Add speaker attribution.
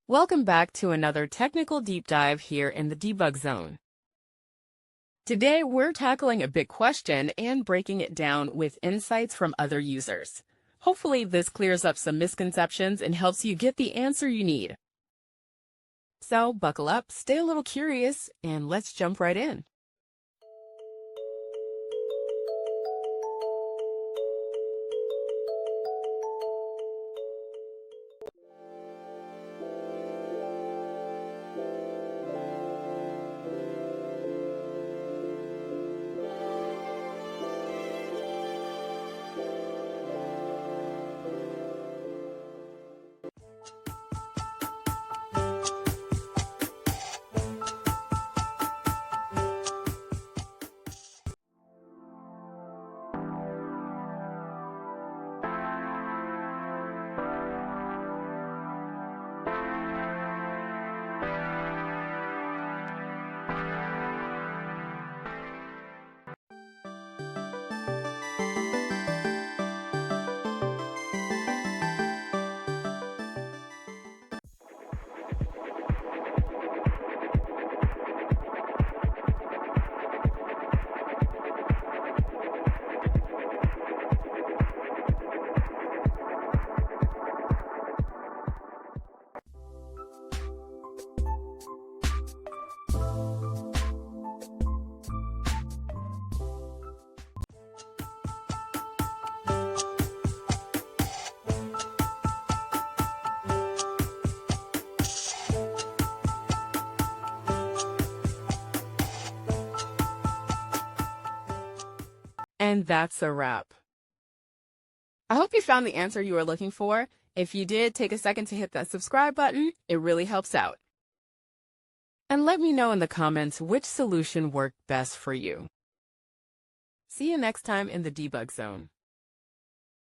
Speaker 1: Welcome back to another technical deep dive here in the debug zone. Today, we're tackling a big question and breaking it down with insights from other users. Hopefully, this clears up some misconceptions and helps you get the answer you need. So, buckle up, stay a little curious, and let's jump right in. And that's a wrap. I hope you found the answer you were looking for. If you did, take a second to hit that subscribe button. It really helps out. And let me know in the comments which solution worked best for you. See you next time in the debug zone.